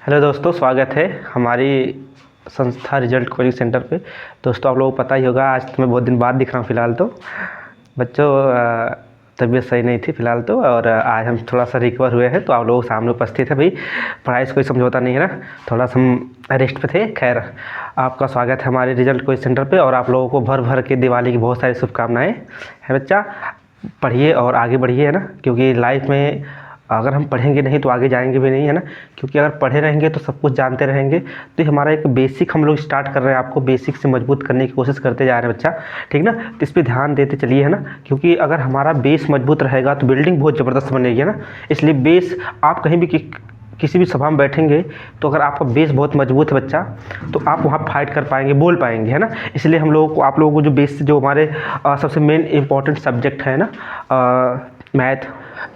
Hello दोस्तों, स्वागत है हमारी संस्था रिजल्ट कोचिंग सेंटर पे। दोस्तों, आप लोगों को पता ही होगा, आज तो मैं बहुत दिन बाद दिख रहा हूँ फ़िलहाल तो। बच्चों, तबीयत सही नहीं थी फ़िलहाल तो, और आज हम थोड़ा सा रिकवर हुए हैं तो आप लोगों के सामने उपस्थित है। भाई, पढ़ाई से कोई समझौता नहीं है ना, थोड़ा सा हम रेस्ट पे थे। खैर, आपका स्वागत है हमारे रिजल्ट कोचिंग सेंटर पे, और आप लोगों को भर भर के दिवाली की बहुत सारी शुभकामनाएँ है। बच्चा, पढ़िए और आगे बढ़िए, है ना, क्योंकि लाइफ में अगर हम पढ़ेंगे नहीं तो आगे जाएंगे भी नहीं, है ना। क्योंकि अगर पढ़े रहेंगे तो सब कुछ जानते रहेंगे। तो हमारा एक बेसिक हम लोग स्टार्ट कर रहे हैं, आपको बेसिक से मजबूत करने की कोशिश करते जा रहे हैं बच्चा, ठीक ना। तो इस पर ध्यान देते चलिए, है ना, क्योंकि अगर हमारा बेस मजबूत रहेगा तो बिल्डिंग बहुत ज़बरदस्त बनेगी, है ना। इसलिए बेस, आप कहीं भी किसी भी सभा में बैठेंगे तो अगर आपका बेस बहुत मजबूत है बच्चा, तो आप वहाँ फाइट कर पाएंगे, बोल पाएंगे, है ना। इसलिए हम लोगों को, आप लोगों को जो बेस, जो हमारे सबसे मेन इंपॉर्टेंट सब्जेक्ट है ना, मैथ,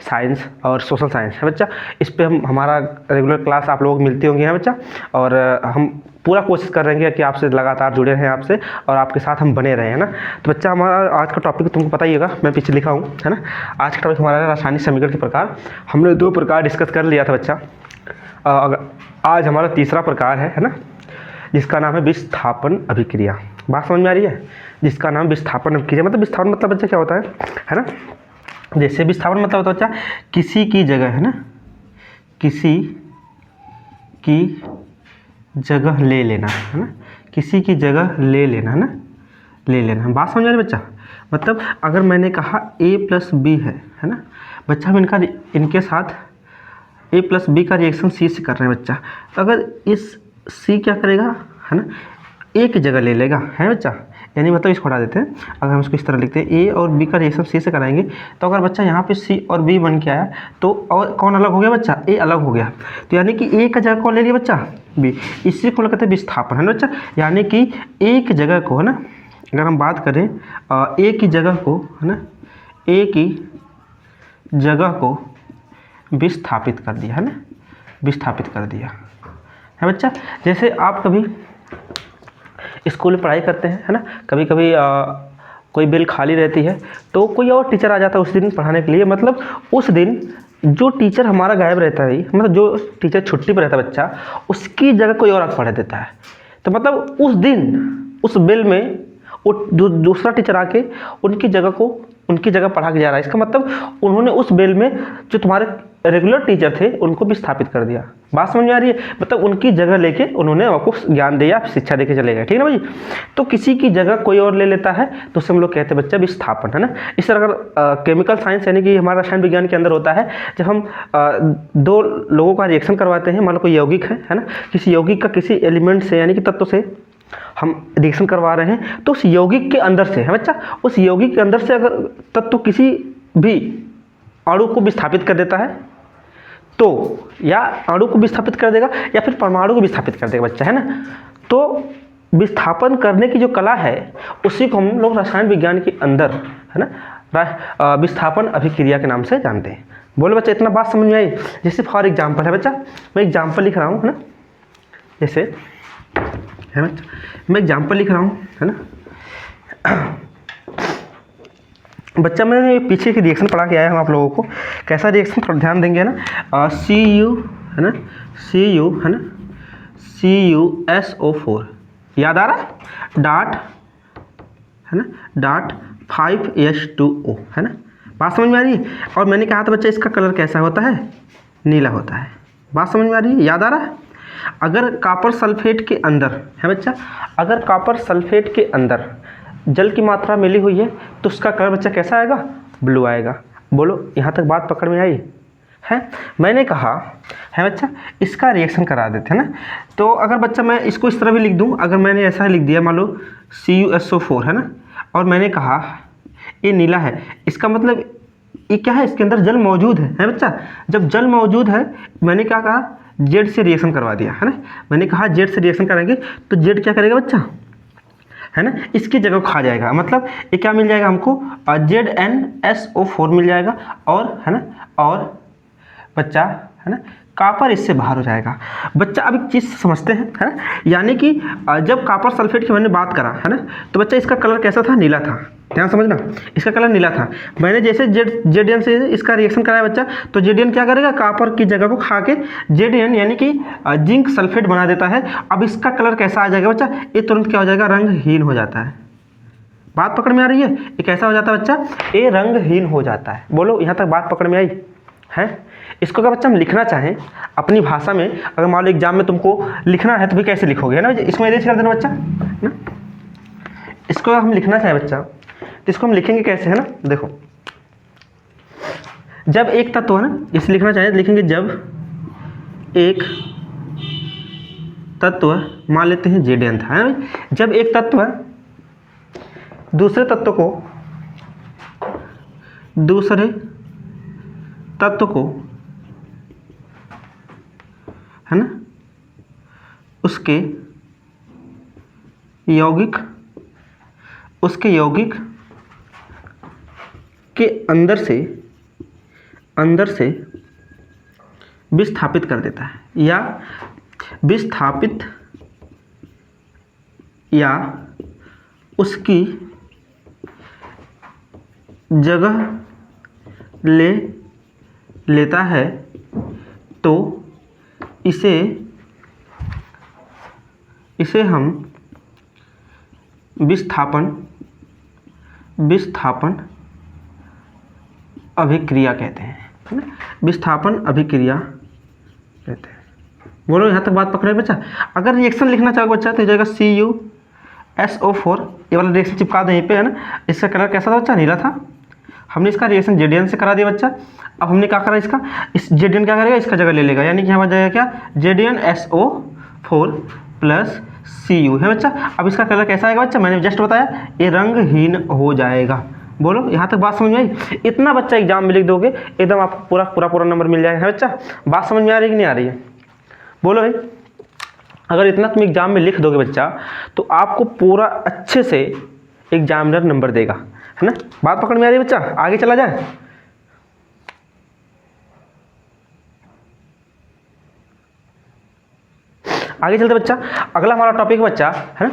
साइंस और सोशल साइंस है बच्चा, इस पे हमारा रेगुलर क्लास आप लोगों को मिलती होंगी, है बच्चा। और हम पूरा कोशिश कर रहे हैं कि आपसे लगातार जुड़े रहें आपसे, और आपके साथ हम बने रहें, है ना। तो बच्चा, हमारा आज का टॉपिक तुमको पता ही होगा, मैं पीछे लिखा हूँ, है ना। आज का टॉपिक हमारा रासायनिक समीकरण के प्रकार। हमने 2 प्रकार डिस्कस कर लिया था बच्चा। आज हमारा तीसरा प्रकार है ना, जिसका नाम है विस्थापन अभिक्रिया। बात समझ में आ रही है? जिसका नाम विस्थापन अभिक्रिया, मतलब विस्थापन मतलब बच्चा क्या होता है ना। जैसे विस्थापन मतलब होता है बच्चा, किसी की जगह, है ना, किसी की जगह ले लेना, है ना, किसी की जगह ले लेना, है ना, ले लेना। बात समझ आ रही है बच्चा? मतलब अगर मैंने कहा a प्लस बी है ना बच्चा, हम इनके साथ a प्लस बी का रिएक्शन c से कर रहे हैं बच्चा। तो अगर इस c क्या करेगा, है ना, a की जगह ले लेगा, है बच्चा। यानी मतलब इसको हटा देते हैं, अगर हम इसको इस तरह लिखते हैं, a और b का रिएक्शन c से कराएंगे, तो अगर बच्चा यहाँ पे c और b बन के आया तो और कौन अलग हो गया बच्चा? a अलग हो गया। तो यानी कि a का जगह कौन ले लिया बच्चा? b। इसी को कहते हैं विस्थापन, है ना बच्चा। यानी कि a की जगह को, है ना, अगर हम बात करें a की जगह को, है ना, a की जगह को विस्थापित कर दिया, है ना, विस्थापित कर दिया, है बच्चा। जैसे आप कभी स्कूल में पढ़ाई करते हैं, है ना, कभी कभी कोई बेल खाली रहती है तो कोई और टीचर आ जाता है उस दिन पढ़ाने के लिए। मतलब उस दिन जो टीचर हमारा गायब रहता है, मतलब जो टीचर छुट्टी पर रहता है बच्चा, उसकी जगह कोई और पढ़ा देता है। तो मतलब उस दिन उस बेल में वो दूसरा टीचर आके उनकी जगह पढ़ा के जा रहा है। इसका मतलब उन्होंने उस बेल में जो तुम्हारे रेगुलर टीचर थे उनको भी स्थापित कर दिया। बात समझ में आ रही है? मतलब उनकी जगह लेके उन्होंने आपको ज्ञान दिया, शिक्षा देके चले गए, ठीक है ना भाई। तो किसी की जगह कोई और ले लेता है तो उसे हम लोग कहते हैं बच्चा विस्थापन, है ना। इस तरह अगर केमिकल साइंस यानी कि हमारा रसायन विज्ञान के अंदर होता है, जब हम 2 लोगों का रिएक्शन करवाते हैं, मान लो कोई यौगिक है ना, किसी यौगिक का किसी एलिमेंट से यानी कि तत्व से हम रिएक्शन करवा रहे हैं, तो उस यौगिक के अंदर से, है बच्चा, उस यौगिक के अंदर से अगर तत्व किसी भी अणु को विस्थापित कर देता है तो या अणु को विस्थापित कर देगा या फिर परमाणु को विस्थापित कर देगा बच्चा, है ना। तो विस्थापन करने की जो कला है उसी को हम लोग रसायन विज्ञान के अंदर, है ना, विस्थापन अभिक्रिया के नाम से जानते हैं। बोलो बच्चा, इतना बात समझ में आई? जैसे फॉर एग्जाम्पल, है बच्चा, मैं एग्जाम्पल लिख रहा हूँ, है ना, जैसे, है बच्चा, मैं एग्जाम्पल लिख रहा हूँ, है ना। बच्चा, मैंने पीछे की रिएक्शन पढ़ा के आया हूँ आप लोगों को, कैसा रिएक्शन थोड़ा ध्यान देंगे ना। CU, है ना, CU, है ना, CuSO4 याद आ रहा है, डाट, है ना, डाट 5H2O, है ना। बात समझ में आ रही है? और मैंने कहा था बच्चा इसका कलर कैसा होता है? नीला होता है। बात समझ में आ रही है? याद आ रहा है? अगर कॉपर सल्फेट के अंदर, है बच्चा, अगर कॉपर सल्फेट के अंदर जल की मात्रा मिली हुई है तो उसका कलर बच्चा कैसा आएगा? ब्लू आएगा। बोलो, यहाँ तक बात पकड़ में आई है? मैंने कहा, है बच्चा, इसका रिएक्शन करा देते हैं ना। तो अगर बच्चा मैं इसको इस तरह भी लिख दूँ, अगर मैंने ऐसा लिख दिया, मान लो CuSO4, है ना, और मैंने कहा ये नीला है, इसका मतलब ये क्या है? इसके अंदर जल मौजूद है बच्चा। जब जल मौजूद है, मैंने क्या कहा? जेड से रिएक्शन करवा दिया, है ना। मैंने कहा जेड से रिएक्शन करेंगे तो जेड क्या करेगा बच्चा, है ना, इसकी जगह खा जाएगा। मतलब ये क्या मिल जाएगा हमको? ZnSO4 मिल जाएगा। और, है ना, और बच्चा, है ना, कॉपर इससे बाहर हो जाएगा। बच्चा अब एक चीज़ समझते हैं, है ना, यानी कि जब कॉपर सल्फेट की मैंने बात करा, है ना, तो बच्चा इसका कलर कैसा था, नीला था। ध्यान समझना, इसका कलर नीला था। मैंने जैसे जेडीएन से इसका रिएक्शन कराया बच्चा, तो जेडीएन क्या करेगा, कॉपर की जगह को खा के जेडीएन यानी कि जिंक सल्फेट बना देता है। अब इसका कलर कैसा आ जाएगा बच्चा, ये तुरंत क्या हो जाएगा, रंगहीन हो जाता है। बात पकड़ में आ रही है, ये कैसा हो जाता है बच्चा, ये रंगहीन हो जाता है। बोलो यहाँ तक बात पकड़ में आई है। इसको अगर बच्चा हम लिखना चाहें अपनी भाषा में, अगर मान लो एग्जाम में तुमको लिखना है तो भी कैसे लिखोगे, है ना, इसमें इरेज कर देना बच्चा ना। इसको हम लिखना चाहें बच्चा तो इसको हम लिखेंगे कैसे, है ना, देखो जब एक तत्व है ना, इसे लिखना चाहें लिखेंगे जब एक तत्व, मान लेते हैं जेडीएन था, है ना, जब एक तत्व दूसरे तत्व को है ना, उसके यौगिक के अंदर से विस्थापित कर देता है, या उसकी जगह लेता है, तो इसे हम विस्थापन अभिक्रिया कहते हैं, है ना, विस्थापन अभिक्रिया कहते हैं। बोलो यहाँ तक बात पकड़े बच्चा। अगर रिएक्शन लिखना चाहोगे बच्चा तो जाएगा CuSO4, ये वाला रिएक्शन चिपका दो यहीं पे, है ना। इसका कलर कैसा था बच्चा, नीला था। हमने इसका रिएक्शन जेडीएन से करा दिया बच्चा। अब हमने क्या करा, इसका इस जेडीएन क्या करेगा, इसका जगह ले लेगा, यानी कि यहाँ जाएगा क्या, JDNSO4 + Cu है बच्चा। अब इसका कलर कैसा आएगा बच्चा, मैंने जस्ट बताया, ये रंगहीन हो जाएगा। बोलो यहाँ तक बात समझ में आई। इतना बच्चा एग्जाम में लिख दोगे एकदम आपको पूरा नंबर मिल जाएगा, है बच्चा। बात समझ में आ रही है कि नहीं आ रही है, बोलो भाई। अगर इतना तुम एग्जाम में लिख दोगे बच्चा तो आपको पूरा अच्छे से एग्जामिनर नंबर देगा, है ना। बात पकड़ में आ रही है बच्चा, आगे चला जाए। आगे चलते बच्चा, अगला हमारा टॉपिक बच्चा, है ना,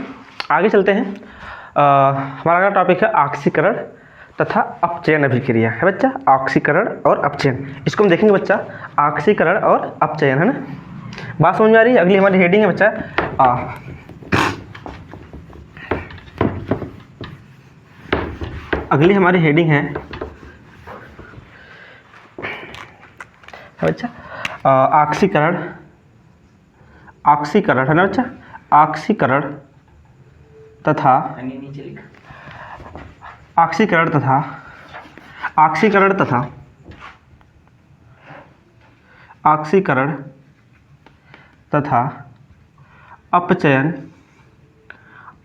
आगे चलते हैं। हमारा अगला टॉपिक है ऑक्सीकरण तथा अपचयन अभिक्रिया, है बच्चा। ऑक्सीकरण और अपचयन, इसको हम देखेंगे बच्चा, ऑक्सीकरण और अपचयन, है ना। बात समझ में आ रही है। अगली हमारी हेडिंग है बच्चा अगली हमारी हेडिंग है बच्चा ऑक्सीकरण है ना बच्चा, ऑक्सीकरण तथा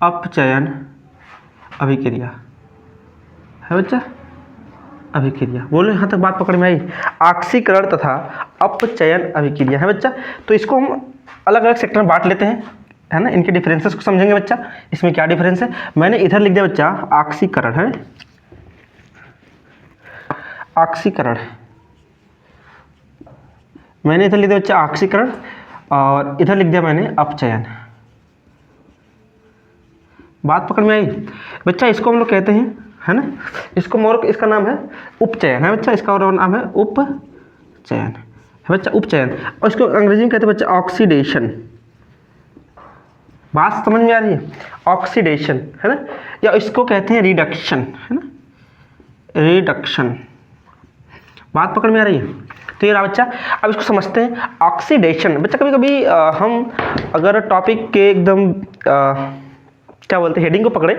अपचयन अभिक्रिया, है बच्चा, अभिक्रिया। बोलो यहाँ तक बात पकड़ में आई। ऑक्सीकरण तथा अपचयन अभिक्रिया, है बच्चा। तो इसको हम अलग अलग सेक्टर में बांट लेते हैं, है ना। इनके डिफरेंसेस को समझेंगे बच्चा, इसमें क्या डिफरेंस है। मैंने इधर लिख दिया बच्चा ऑक्सीकरण, है ऑक्सीकरण, मैंने इधर लिख दिया बच्चा ऑक्सीकरण, और इधर लिख दिया मैंने अपचयन। बात पकड़ में आई बच्चा। इसको हम लोग कहते हैं, है ना, इसको मोर, इसका नाम है उपचयन, है बच्चा। इसका और नाम है उपचयन, है बच्चा, उपचयन। और इसको अंग्रेजी में कहते हैं बच्चा ऑक्सीडेशन। बात समझ में आ रही है, ऑक्सीडेशन, है ना, या इसको कहते हैं रिडक्शन, है ना, रिडक्शन। बात पकड़ में आ रही है। तो ये रहा बच्चा। अब इसको समझते हैं ऑक्सीडेशन। बच्चा कभी कभी हम अगर टॉपिक के एकदम क्या बोलते हैं, हेडिंग को पकड़े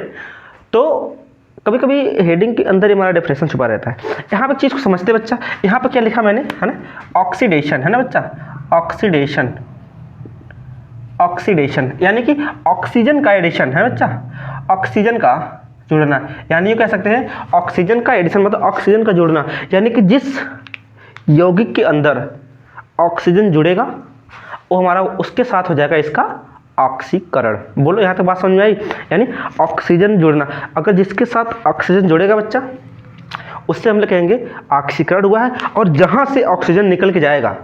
तो कभी कभी हेडिंग के अंदर ही हमारा डेफिनेशन छुपा रहता है। यहाँ पे चीज़ को समझते बच्चा, यहाँ पे क्या लिखा मैंने, है ना, ऑक्सीडेशन, है ना बच्चा, ऑक्सीडेशन यानी कि ऑक्सीजन का एडिशन, है बच्चा, ऑक्सीजन का जुड़ना। यानी ये कह सकते हैं ऑक्सीजन का एडिशन मतलब ऑक्सीजन का जुड़ना, यानी कि जिस यौगिक के अंदर ऑक्सीजन जुड़ेगा वो हमारा उसके साथ हो जाएगा इसका ऑक्सीकरण। बोलो यहाँ तक बात समझ में आई। यानी ऑक्सीजन जुड़ना, अगर जिसके साथ ऑक्सीजन जुड़ेगा बच्चा उससे हम लोग कहेंगे ऑक्सीकरण हुआ है। और जहाँ से ऑक्सीजन निकल के जाएगा,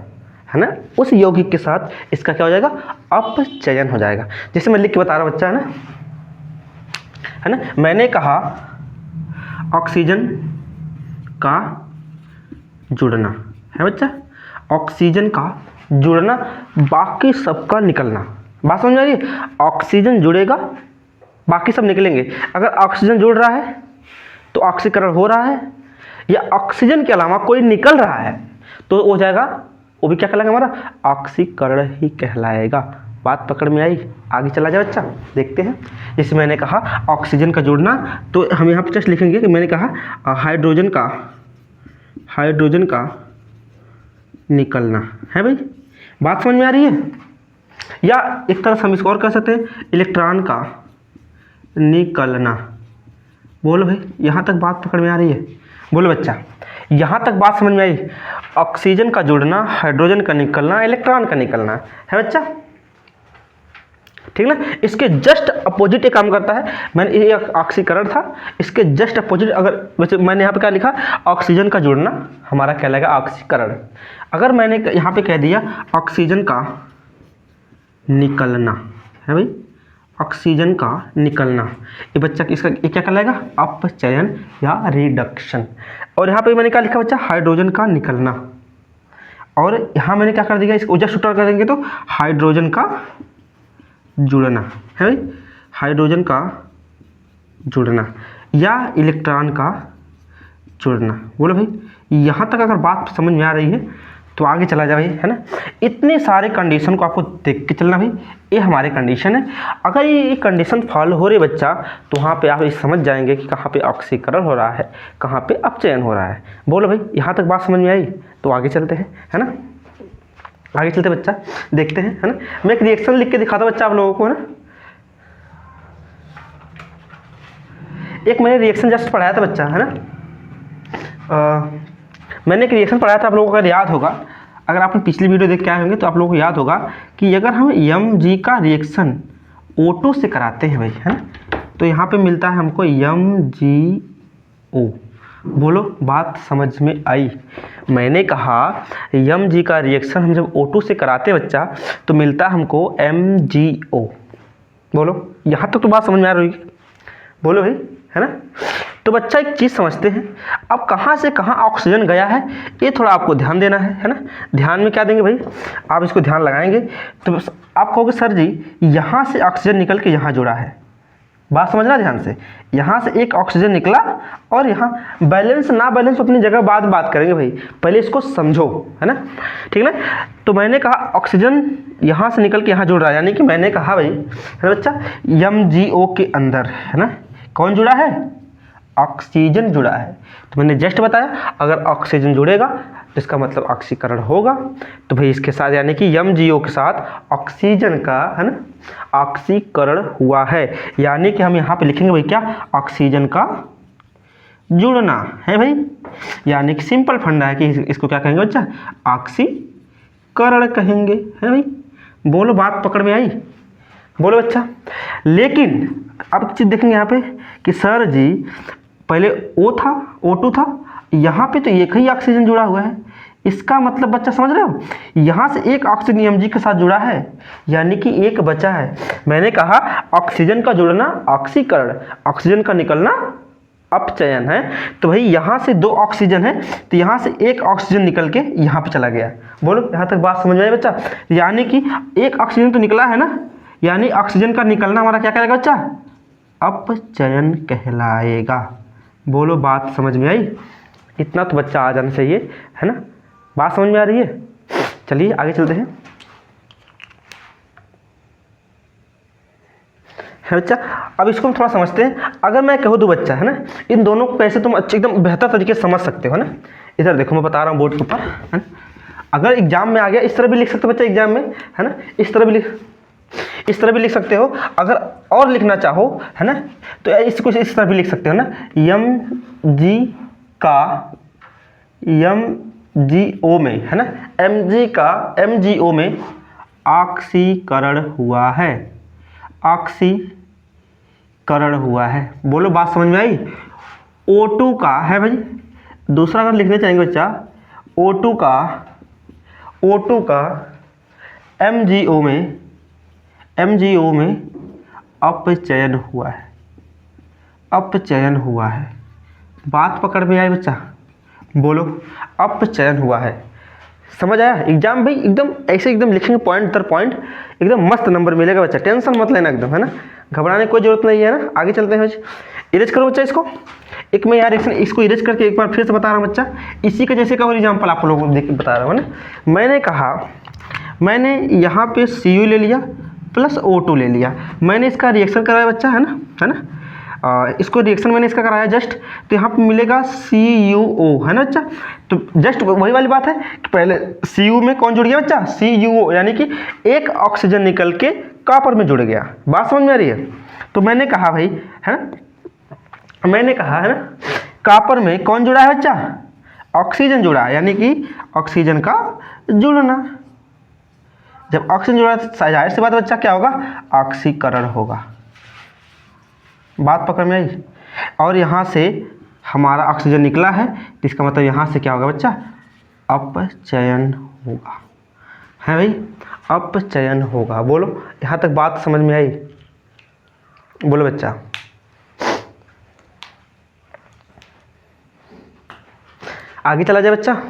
है ना, उस यौगिक के साथ इसका क्या हो जाएगा, अपचयन हो जाएगा। जैसे मैं लिख के बता रहा बच्चा, है ना, मैंने कहा ऑक्सीजन का जुड़ना है बच्चा, ऑक्सीजन का जुड़ना, बाकी सबका निकलना। बात समझ आ रही है? ऑक्सीजन जुड़ेगा, बाकी सब निकलेंगे। अगर ऑक्सीजन जुड़ रहा है तो ऑक्सीकरण हो रहा है, या ऑक्सीजन के अलावा कोई निकल रहा है तो हो जाएगा, वो भी क्या कहलाएगा, हमारा ऑक्सीकरण ही कहलाएगा। बात पकड़ में आई? आगे चला जाए बच्चा, देखते हैं। जैसे मैंने कहा ऑक्सीजन का जुड़ना, तो हम यहाँ पे जस्ट लिखेंगे कि मैंने कहा हाइड्रोजन का निकलना है भाई। बात समझ में आ रही है? या एक तरह से हम इसको और कह सकते हैं, इलेक्ट्रॉन का निकलना। बोलो भाई, यहाँ तक बात पकड़ में आ रही है? बोलो बच्चा, यहाँ तक बात समझ में आई? ऑक्सीजन का जुड़ना, हाइड्रोजन का निकलना, इलेक्ट्रॉन का निकलना है बच्चा, ठीक ना। इसके जस्ट अपोजिट एक काम करता है, मैंने ये ऑक्सीकरण था, इसके जस्ट अपोजिट अगर वैसे मैंने यहाँ पे क्या लिखा, ऑक्सीजन का जुड़ना हमारा कहलाएगा ऑक्सीकरण। अगर मैंने यहाँ पे कह दिया ऑक्सीजन का निकलना है भाई, ऑक्सीजन का निकलना, ये बच्चा इसका ये क्या कहलाएगा, अपचयन या रिडक्शन। और यहाँ पे मैंने क्या लिखा बच्चा, हाइड्रोजन का निकलना, और यहाँ मैंने क्या कर दिया, इसको जस्ट उल्टा कर देंगे तो हाइड्रोजन का जुड़ना है भाई, हाइड्रोजन का जुड़ना या इलेक्ट्रॉन का जुड़ना। बोलो भाई, यहाँ तक अगर बात समझ में आ रही है तो आगे चला जाए भाई, है ना। इतने सारे कंडीशन को आपको देख के चलना भाई, ये हमारे कंडीशन है। अगर ये कंडीशन फॉलो हो रही बच्चा, तो वहाँ पे आप ये समझ जाएंगे कि कहाँ पे ऑक्सीकरण हो रहा है, कहाँ पे अपचयन हो रहा है। बोलो भाई, यहाँ तक बात समझ में आई? तो आगे चलते हैं, है ना, आगे चलते बच्चा, देखते हैं, है ना। मैं एक रिएक्शन लिख के दिखाता बच्चा आप लोगों को, है ना। एक मैंने रिएक्शन जस्ट पढ़ाया था बच्चा, है ना। मैंने एक रिएक्शन पढ़ाया था, आप लोगों को अगर याद होगा, अगर आपने पिछली वीडियो देख के आए होंगे तो आप लोगों को याद होगा कि अगर हम Mg का रिएक्शन O2 से कराते हैं भाई, है ना, तो यहाँ पे मिलता है हमको MgO। बोलो, बात समझ में आई? मैंने कहा Mg का रिएक्शन हम जब O2 से कराते हैं बच्चा, तो मिलता है हमको MgO। बोलो, यहाँ तक तो बात समझ में आ रही है? बोलो भाई, है ना। तो बच्चा एक चीज़ समझते हैं, अब कहाँ से कहाँ ऑक्सीजन गया है, ये थोड़ा आपको ध्यान देना है ना। ध्यान में क्या देंगे भाई, आप इसको ध्यान लगाएंगे तो आप कहोगे सर जी यहाँ से ऑक्सीजन निकल के यहाँ जुड़ा है। बात समझना ध्यान से, यहाँ से एक ऑक्सीजन निकला और यहाँ बैलेंस ना बैलेंस अपनी जगह बाद बात करेंगे भाई, पहले इसको समझो, है ना, ठीक ना। तो मैंने कहा ऑक्सीजन यहाँ से निकल के यहाँ जुड़ रहा है, यानी कि मैंने कहा भाई, है ना बच्चा, MgO के अंदर, है ना, कौन जुड़ा है, ऑक्सीजन जुड़ा है। तो मैंने जस्ट बताया अगर ऑक्सीजन जुड़ेगा तो इसका मतलब ऑक्सीकरण होगा। तो भाई इसके साथ यानी कि MgO के साथ ऑक्सीजन का, है ना, ऑक्सीकरण हुआ है, यानी कि हम यहाँ पे लिखेंगे भाई क्या, ऑक्सीजन का जुड़ना है भाई, यानी कि सिंपल फंडा है कि इसको क्या कहेंगे बच्चा, ऑक्सीकरण कहेंगे, है भाई। बोलो, बात पकड़ में आई? बोलो बच्चा। लेकिन अब एक चीज़ देखेंगे यहाँ पे कि सर जी पहले O2 था, यहाँ पे तो एक ही ऑक्सीजन जुड़ा हुआ है, इसका मतलब बच्चा समझ रहे हो, यहाँ से एक ऑक्सीजन Mg के साथ जुड़ा है, यानी कि एक बचा है। मैंने कहा ऑक्सीजन का जुड़ना ऑक्सीकरण, ऑक्सीजन का निकलना अपचयन है। तो भाई यहाँ से 2 ऑक्सीजन है, तो यहाँ से एक ऑक्सीजन निकल के यहाँ पे चला गया। बोलो, यहाँ तक बात समझ में आई बच्चा? यानी कि एक ऑक्सीजन तो निकला है ना, यानी ऑक्सीजन का निकलना हमारा क्या कहलाएगा बच्चा, अपचयन कहलाएगा। बोलो, बात समझ में आई? इतना तो बच्चा आ जाना चाहिए, है ना। बात समझ में आ रही है? चलिए आगे चलते हैं, है बच्चा। अब इसको हम थोड़ा समझते हैं। अगर मैं कहूँ तो बच्चा, है ना, इन दोनों को कैसे तुम अच्छे एकदम बेहतर तरीके से समझ सकते हो, है ना। इधर देखो, मैं बता रहा हूँ बोर्ड के ऊपर, है ना। अगर एग्जाम में आ गया, इस तरह भी लिख सकते हो बच्चा एग्जाम में, है ना, इस तरह भी लिख सकते हो। अगर और लिखना चाहो, है ना, तो इसको इस तरह भी लिख सकते हो ना, MgO में, है ना, MgO में ऑक्सीकरण हुआ है, ऑक्सीकरण हुआ है। बोलो, बात समझ में आई? O2 का है भाई, दूसरा अगर लिखना चाहेंगे बच्चा, O2 का O2 का MgO में अपचयन हुआ है, अपचयन हुआ है। बात पकड़ में आई बच्चा? बोलो, अपचयन हुआ है। समझ आया? एग्जाम भाई एकदम ऐसे एकदम लिखेंगे पॉइंट दर पॉइंट, एकदम मस्त नंबर मिलेगा बच्चा, टेंशन मत लेना एकदम, है ना, घबराने की कोई जरूरत नहीं है ना। आगे चलते हैं बच्चे, इरेज करो बच्चा इसको। एक मैं यार इसको इरेज करके एक बार फिर से बता रहा हूँ बच्चा, इसी का जैसे का और एग्जाम्पल आप लोगों को देख के बता रहा हूँ ना। मैंने कहा, मैंने यहाँ पे Cu ले लिया प्लस O2 ले लिया, मैंने इसका रिएक्शन कराया बच्चा, है ना, इसको रिएक्शन मैंने इसका कराया जस्ट, तो यहाँ पे मिलेगा CuO, है ना बच्चा। तो जस्ट वही वाली बात है कि पहले Cu में कौन जुड़ गया बच्चा? CuO, यानी कि एक ऑक्सीजन निकल के कॉपर में जुड़ गया। बात समझ में आ रही है? तो मैंने कहा भाई, है ना, मैंने कहा है ना, कॉपर में कौन जुड़ा है बच्चा? ऑक्सीजन जुड़ा, यानी कि ऑक्सीजन का जुड़ना। जब ऑक्सीजन जुड़ा जाहिर सी बात बच्चा क्या होगा? ऑक्सीकरण होगा। बात पकड़ में आई? और यहाँ से हमारा ऑक्सीजन निकला है, तो इसका मतलब यहाँ से क्या होगा बच्चा? अपचयन होगा, है भाई, अपचयन होगा। बोलो, यहाँ तक बात समझ में आई? बोलो बच्चा। आगे चला जाए बच्चा,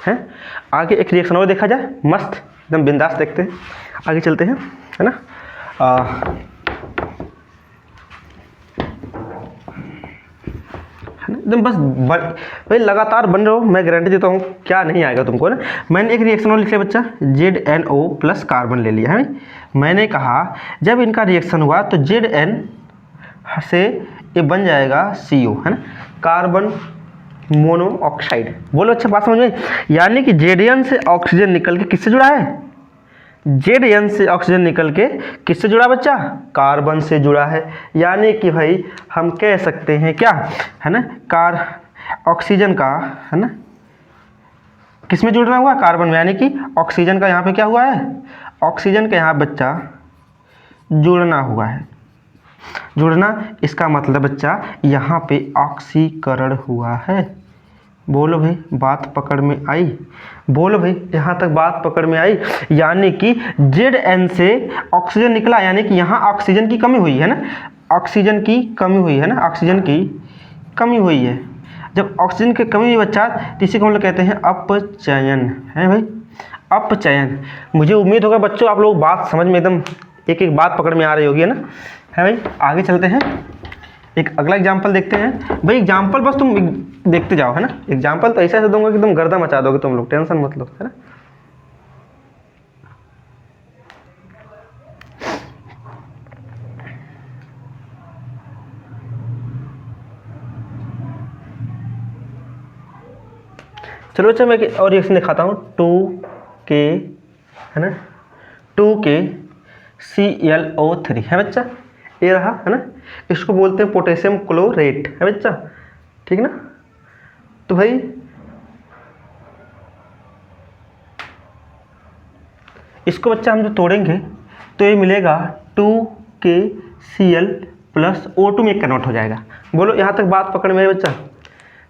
है आगे एक रिएक्शन और देखा जाए, मस्त एकदम बिंदास देखते हैं, आगे चलते हैं, है ना। एकदम बस भाई लगातार बन रहे हो, मैं गारंटी देता हूँ क्या नहीं आएगा तुमको ना। मैंने एक रिएक्शन और लिख लिया बच्चा, ZnO प्लस कार्बन ले लिया है। मैंने कहा जब इनका रिएक्शन हुआ तो Zn से ये बन जाएगा CO, है ना, कार्बन मोनोऑक्साइड। बोलो अच्छा, बात समझ में? यानी कि Zn से ऑक्सीजन निकल के किससे जुड़ा है? Zn से ऑक्सीजन निकल के किससे जुड़ा बच्चा? कार्बन से जुड़ा है। यानी कि भाई हम कह सकते हैं क्या, है ना, ऑक्सीजन का, है ना, किस में जुड़ना हुआ? कार्बन में। यानी कि ऑक्सीजन का यहाँ पे क्या हुआ है? ऑक्सीजन का यहाँ बच्चा जुड़ना हुआ है। जुड़ना, इसका मतलब बच्चा यहाँ पे ऑक्सीकरण हुआ है। बोलो भाई, बात पकड़ में आई? बोलो भाई, यहाँ तक बात पकड़ में आई? यानी कि Zn से ऑक्सीजन निकला, यानी कि यहाँ ऑक्सीजन की कमी हुई है ना, ऑक्सीजन की कमी हुई है ना, ऑक्सीजन की कमी हुई है। जब ऑक्सीजन की कमी हुई बच्चा, तो इसी को हम लोग कहते हैं अपचयन, है भाई, अपचयन। मुझे उम्मीद होगा बच्चों आप लोग बात समझ में एकदम एक एक बात पकड़ में आ रही होगी, है ना, है भाई। आगे चलते हैं, एक अगला एग्जाम्पल देखते हैं भाई। एग्जाम्पल बस तुम देखते जाओ, है ना, एग्जाम्पल तो ऐसा दूंगा कि तुम गर्दा मचा दोगे तुम लोग, टेंशन मत लो, है ना। चलो अच्छा, मैं और रिएक्शन दिखाता हूँ। 2K, है ना, 2KClO3 है बच्चा, ये रहा, है ना। इसको बोलते हैं पोटेशियम क्लोरेट, है बच्चा, ठीक ना। तो भाई इसको बच्चा हम जो तोड़ेंगे तो ये मिलेगा 2KCl प्लस O2 में कन्वर्ट हो जाएगा। बोलो, यहाँ तक बात पकड़ में बच्चा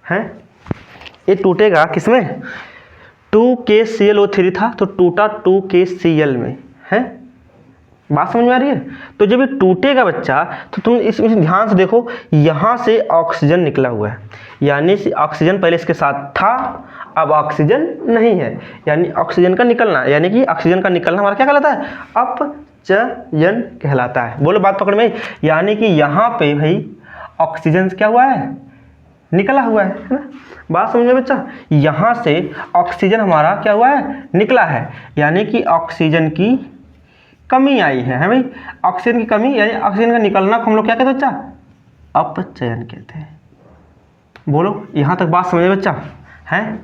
है? ये टूटेगा किसमें? 2KClO3 था तो टूटा 2KCl में, है। बात समझ में आ रही है? तो जब ये टूटेगा बच्चा, तो तुम इसमें ध्यान से देखो, यहाँ से ऑक्सीजन निकला हुआ है, यानी ऑक्सीजन पहले इसके साथ था, अब ऑक्सीजन नहीं है, यानी ऑक्सीजन का निकलना, यानी कि ऑक्सीजन का निकलना हमारा क्या कहलाता है? अपचयन कहलाता है। बोलो, बात पकड़ में? यानी कि यहाँ पे भाई ऑक्सीजन क्या हुआ है? निकला हुआ है ना। बात समझ में बच्चा? यहाँ से ऑक्सीजन हमारा क्या हुआ है? निकला है, यानी कि ऑक्सीजन की कमी आई है भाई। ऑक्सीजन की कमी यानी ऑक्सीजन का निकलना को हम लोग क्या कहते हैं बच्चा? अपचयन कहते हैं। बोलो, यहाँ तक बात समझे बच्चा? है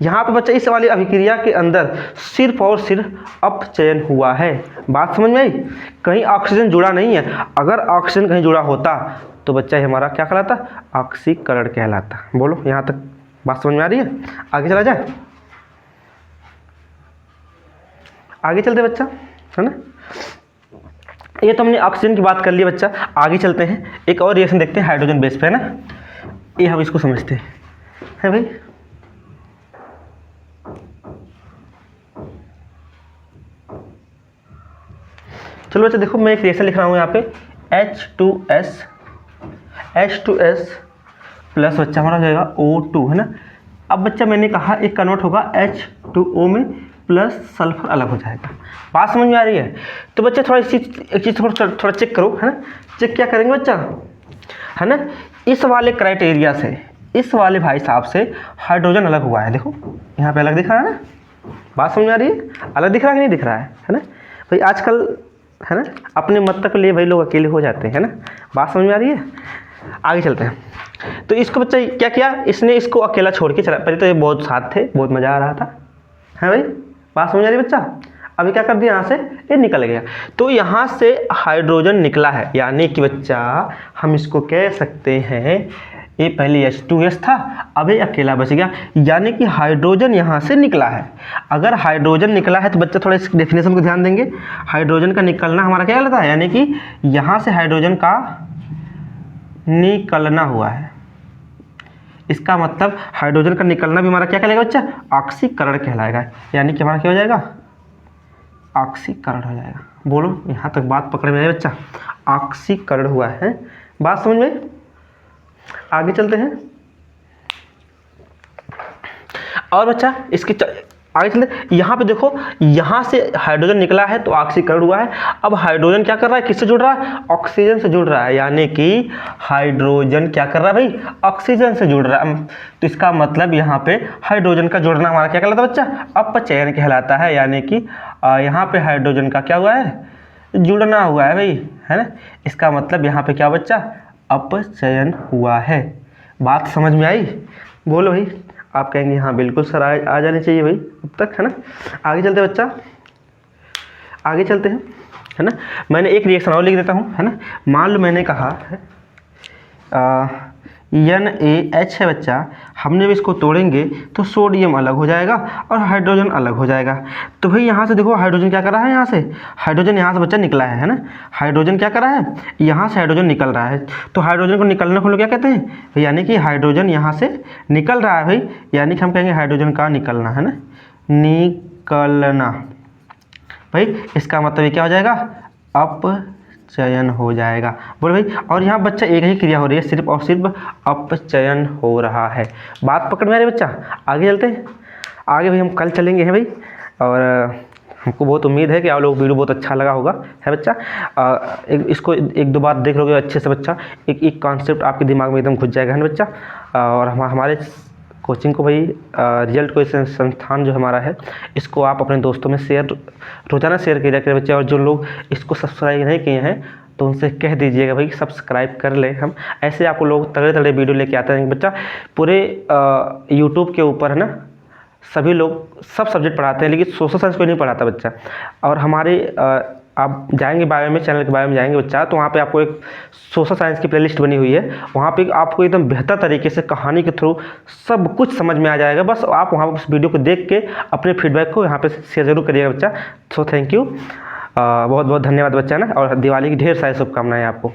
यहाँ पे बच्चा इस वाली अभिक्रिया के अंदर सिर्फ और सिर्फ अपचयन हुआ है। बात समझ में आई? कहीं ऑक्सीजन जुड़ा नहीं है। अगर ऑक्सीजन कहीं जुड़ा होता तो बच्चा हमारा क्या कहलाता? ऑक्सीकरण कहलाता। बोलो, यहाँ तक बात समझ में आ रही है? आगे चला जाए, आगे चलते बच्चा, है ना। ये तो हमने ऑक्सीजन की बात कर ली बच्चा। आगे चलते हैं, एक और रिएक्शन देखते हैं हाइड्रोजन बेस पे, है ना। ये हम इसको समझते हैं, है भाई। चलो बच्चा देखो, मैं एक रिएक्शन लिख रहा हूँ यहाँ पे H2S प्लस बच्चा हमारा हो जाएगा O2, है ना। अब बच्चा मैंने कहा एक कन्वर्ट होगा H2O में प्लस सल्फर अलग हो जाएगा। बात समझ में आ रही है? तो बच्चा थोड़ा एक चीज़ थोड़ा चेक करो, है ना। चेक क्या करेंगे बच्चा, है ना, इस वाले क्राइटेरिया से, इस वाले भाई साहब से हाइड्रोजन अलग हुआ है। देखो यहाँ पे अलग दिख रहा है ना, बात समझ में आ रही है? अलग दिख रहा है कि नहीं दिख रहा है ना भाई? आजकल है ना अपने मत के लिए भाई लोग अकेले हो जाते हैं ना। बात समझ में आ रही है? आगे चलते हैं। तो इसको बच्चा क्या किया, इसने इसको अकेला छोड़ के चला। पहले तो ये बहुत साथ थे, बहुत मज़ा आ रहा था, है भाई? बात समझ आ रही है बच्चा? अभी क्या कर दिया, यहाँ से ये निकल गया। तो यहाँ से हाइड्रोजन निकला है, यानी कि बच्चा हम इसको कह सकते हैं ये पहले H2S था, अब ये अकेला बच गया, यानी कि हाइड्रोजन यहाँ से निकला है। अगर हाइड्रोजन निकला है तो बच्चा थोड़ा इस डेफिनेशन को ध्यान देंगे। हाइड्रोजन का निकलना हमारा क्या कहलाता है, यानी कि यहाँ से हाइड्रोजन का निकलना हुआ है। इसका मतलब हाइड्रोजन का निकलना भी हमारा क्या कहलाएगा बच्चा, ऑक्सीकरण कहलाएगा, यानी कि हमारा क्या हो जाएगा, ऑक्सीकरण हो जाएगा। बोलो यहाँ तक बात पकड़ में आए बच्चा, ऑक्सीकरण हुआ है। बात समझ में? आगे चलते हैं और बच्चा इसके आगे चलते। यहाँ पे देखो, यहाँ से हाइड्रोजन निकला है तो ऑक्सीकरण हुआ है। अब हाइड्रोजन क्या कर रहा है, किससे जुड़ रहा है, ऑक्सीजन से जुड़ रहा है, यानी कि हाइड्रोजन क्या कर रहा है भाई, ऑक्सीजन से जुड़ रहा है। तो इसका मतलब यहाँ पे हाइड्रोजन का जुड़ना हमारा क्या कहलाता है बच्चा, अपचयन कहलाता है, यानी कि यहाँ पे हाइड्रोजन का क्या हुआ है, जुड़ना हुआ है भाई, है ना। इसका मतलब यहाँ पे क्या बच्चा, अपचयन हुआ है। बात समझ में आई? बोलो भाई। आप कहेंगे हाँ बिल्कुल सर, आ जानी चाहिए भाई अब तक, है ना। आगे चलते हैं बच्चा, आगे चलते हैं, है ना। मैंने एक रिएक्शन और लिख देता हूँ, है ना। मान लो मैंने कहा है NaH है बच्चा, हमने भी इसको तोड़ेंगे तो सोडियम अलग हो जाएगा और हाइड्रोजन अलग हो जाएगा। तो भाई यहाँ से देखो हाइड्रोजन क्या कर रहा है, यहाँ से हाइड्रोजन यहाँ से बच्चा निकला है ना। हाइड्रोजन क्या कर रहा है, यहाँ से हाइड्रोजन निकल रहा है। तो हाइड्रोजन को निकलने को लोग क्या कहते हैं, यानी कि हाइड्रोजन यहाँ से निकल रहा है भाई, यानी कि हम कहेंगे हाइड्रोजन का निकलना, है ना, निकलना भाई। इसका मतलब ये क्या हो जाएगा, अपचयन हो जाएगा। बोलो भाई। और यहाँ बच्चा एक ही क्रिया हो रही है, सिर्फ और सिर्फ अपचयन हो रहा है। बात पकड़ में आ रही है बच्चा? आगे चलते हैं। आगे भाई हम कल चलेंगे हैं भाई, और हमको बहुत उम्मीद है कि आप लोग वीडियो बहुत अच्छा लगा होगा, है बच्चा। इसको एक दो बार देख लोगे अच्छे से बच्चा, एक कॉन्सेप्ट आपके दिमाग में एकदम घुस जाएगा, है ना बच्चा। और हमारे कोचिंग को भाई रिजल्ट कोई संस्थान जो हमारा है, इसको आप अपने दोस्तों में रोज़ाना शेयर कीजिए करें बच्चे। और जो लोग इसको सब्सक्राइब नहीं किए हैं तो उनसे कह दीजिएगा भाई सब्सक्राइब कर ले। हम ऐसे आपको लोग तगड़े तगड़े वीडियो लेके आते हैं बच्चा। पूरे यूट्यूब के ऊपर, है ना, सभी लोग सब सब्जेक्ट पढ़ाते हैं, लेकिन सोशल साइंस कोई नहीं पढ़ाता बच्चा। और हमारे आप जाएंगे बायो में, चैनल के बायो में जाएंगे बच्चा, तो वहाँ पे आपको एक सोशल साइंस की प्लेलिस्ट बनी हुई है। वहाँ पे आपको एकदम बेहतर तरीके से कहानी के थ्रू सब कुछ समझ में आ जाएगा। बस आप वहाँ उस वीडियो को देख के अपने फीडबैक को यहाँ पे शेयर जरूर करिएगा बच्चा। सो थैंक यू, बहुत बहुत धन्यवाद बच्चा ना, और दिवाली की ढेर सारी शुभकामनाएं आपको।